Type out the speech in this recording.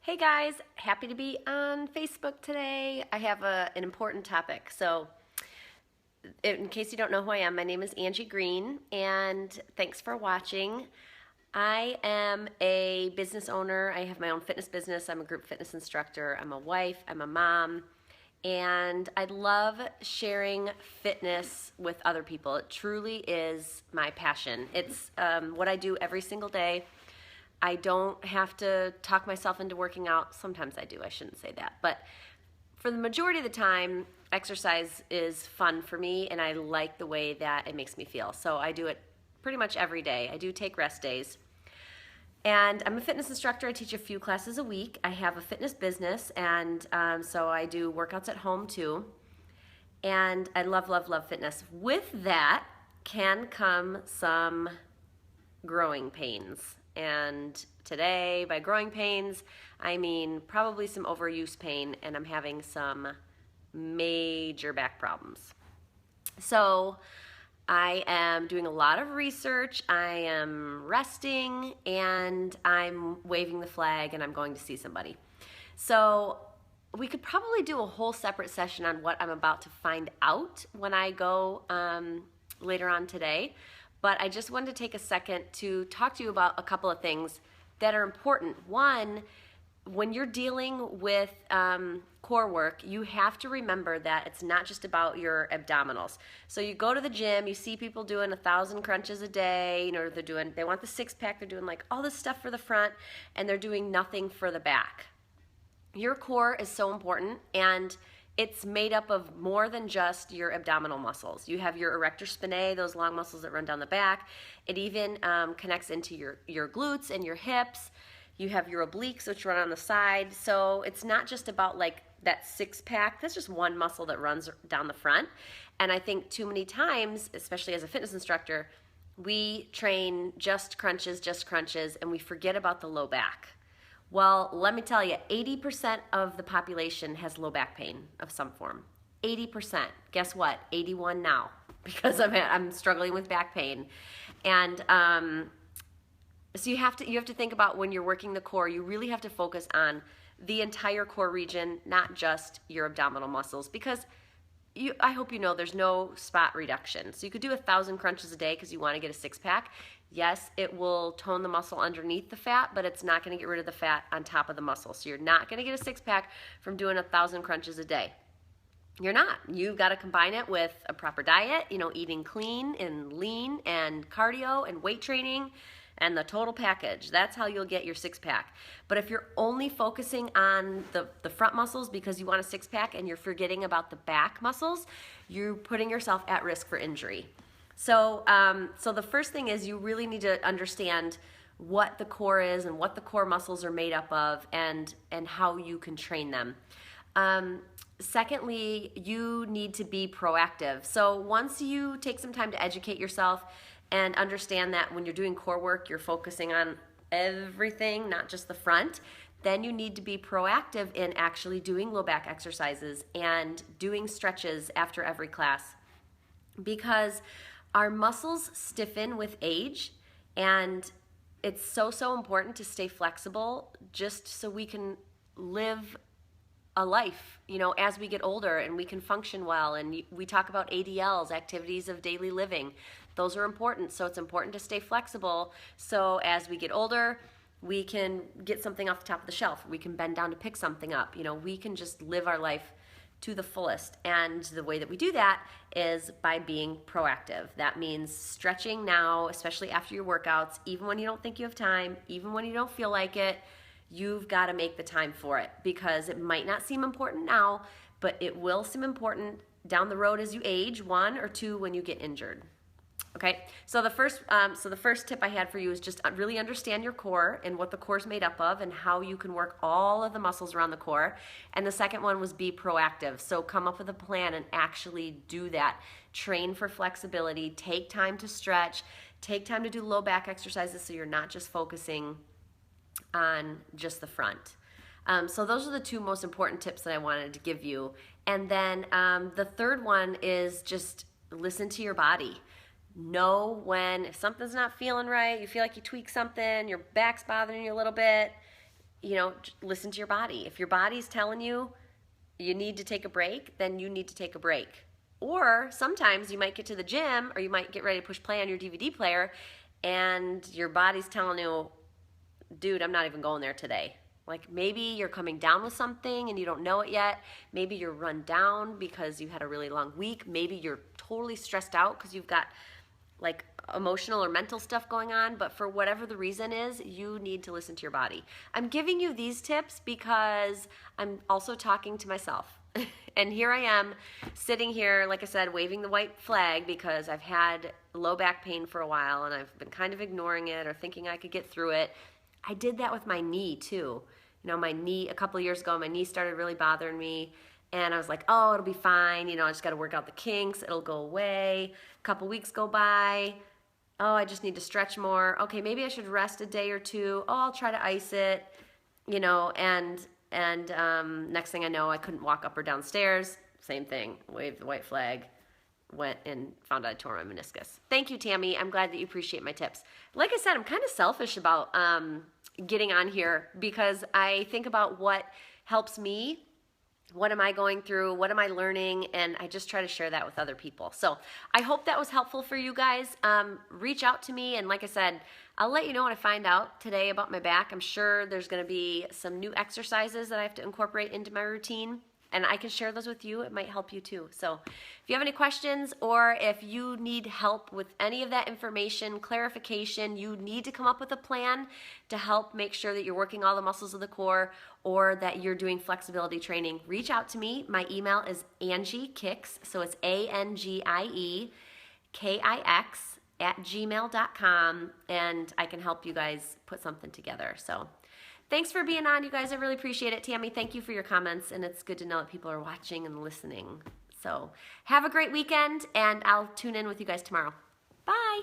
Hey guys, happy to be on Facebook today. I have an important topic. So, in case you don't know who I am, my name is Angie Green, and thanks for watching. I am a business owner. I have my own fitness business. I'm a group fitness instructor. I'm a wife. I'm a mom. And I love sharing fitness with other people. It truly is my passion. It's what I do every single day. I don't have to talk myself into working out. Sometimes I do, I shouldn't say that. But for the majority of the time, exercise is fun for me and I like the way that it makes me feel. So I do it pretty much every day. I do take rest days. And I'm a fitness instructor. I teach a few classes a week. I have a fitness business, and so I do workouts at home too. And I love, love, love fitness. With that can come some growing pains. And today, by growing pains, I mean probably some overuse pain, and I'm having some major back problems. So I am doing a lot of research, I am resting, and I'm waving the flag, and I'm going to see somebody. So we could probably do a whole separate session on what I'm about to find out when I go later on today. But I just wanted to take a second to talk to you about a couple of things that are important. One, when you're dealing with core work, you have to remember that it's not just about your abdominals. So you go to the gym, you see people doing 1,000 crunches a day, they want the six pack, they're doing like all this stuff for the front, and they're doing nothing for the back. Your core is so important, and it's made up of more than just your abdominal muscles. You have your erector spinae, those long muscles that run down the back. It even connects into your glutes and your hips. You have your obliques, which run on the side. So it's not just about like that six pack. That's just one muscle that runs down the front. And I think too many times, especially as a fitness instructor, we train just crunches, and we forget about the low back. Well, let me tell you, 80% of the population has low back pain of some form. 80%. Guess what? 81 now, because I'm struggling with back pain. And so you have to think about when you're working the core, you really have to focus on the entire core region, not just your abdominal muscles, because I hope you know there's no spot reduction. So you could do 1,000 crunches a day because you want to get a six pack. Yes, it will tone the muscle underneath the fat, but it's not going to get rid of the fat on top of the muscle. So you're not going to get a six pack from doing 1,000 crunches a day. You're not. You've got to combine it with a proper diet, eating clean and lean and cardio and weight training and the total package. That's how you'll get your six pack. But if you're only focusing on the front muscles because you want a six pack and you're forgetting about the back muscles, you're putting yourself at risk for injury. So the first thing is you really need to understand what the core is and what the core muscles are made up of and how you can train them. Secondly, you need to be proactive. So once you take some time to educate yourself and understand that when you're doing core work, you're focusing on everything, not just the front, then you need to be proactive in actually doing low back exercises and doing stretches after every class. Because our muscles stiffen with age, and it's so important to stay flexible just so we can live a life, as we get older and we can function well. And we talk about ADLs, activities of daily living. Those are important. So it's important to stay flexible. So as we get older, we can get something off the top of the shelf. We can bend down to pick something up. We can just live our life to the fullest. And the way that we do that is by being proactive. That means stretching now, especially after your workouts, even when you don't think you have time, even when you don't feel like it. You've got to make the time for it, because it might not seem important now, but it will seem important down the road as you age, 1 or 2 when you get injured. Okay, so the first tip I had for you is just really understand your core and what the core is made up of and how you can work all of the muscles around the core. And the second one was be proactive. So come up with a plan and actually do that. Train for flexibility, take time to stretch, take time to do low back exercises so you're not just focusing on just the front. So those are the two most important tips that I wanted to give you. And then the third one is just listen to your body. Know when, if something's not feeling right, you feel like you tweak something, your back's bothering you a little bit, listen to your body. If your body's telling you you need to take a break, then you need to take a break. Or sometimes you might get to the gym or you might get ready to push play on your DVD player and your body's telling you, dude, I'm not even going there today. Like maybe you're coming down with something and you don't know it yet. Maybe you're run down because you had a really long week. Maybe you're totally stressed out because you've got like emotional or mental stuff going on. But for whatever the reason is, you need to listen to your body. I'm giving you these tips because I'm also talking to myself. And here I am sitting here, like I said, waving the white flag because I've had low back pain for a while and I've been kind of ignoring it or thinking I could get through it. I did that with my knee too. My knee, a couple of years ago, my knee started really bothering me and I was like, oh, it'll be fine. I just got to work out the kinks. It'll go away. A couple weeks go by. Oh, I just need to stretch more. Okay, maybe I should rest a day or two. Oh, I'll try to ice it, and next thing I know, I couldn't walk up or down stairs. Same thing, waved the white flag, went and found out I tore my meniscus. Thank you, Tammy. I'm glad that you appreciate my tips. Like I said, I'm kind of selfish about getting on here because I think about what helps me. What am I going through? What am I learning? And I just try to share that with other people. So I hope that was helpful for you guys. Reach out to me. And like I said, I'll let you know what I find out today about my back. I'm sure there's going to be some new exercises that I have to incorporate into my routine. And I can share those with you. It might help you too. So if you have any questions or if you need help with any of that information, clarification, you need to come up with a plan to help make sure that you're working all the muscles of the core or that you're doing flexibility training, reach out to me. My email is AngieKix, so it's AngieKix@gmail.com, and I can help you guys put something together. So thanks for being on, you guys. I really appreciate it. Tammy, thank you for your comments, and it's good to know that people are watching and listening. So have a great weekend, and I'll tune in with you guys tomorrow. Bye.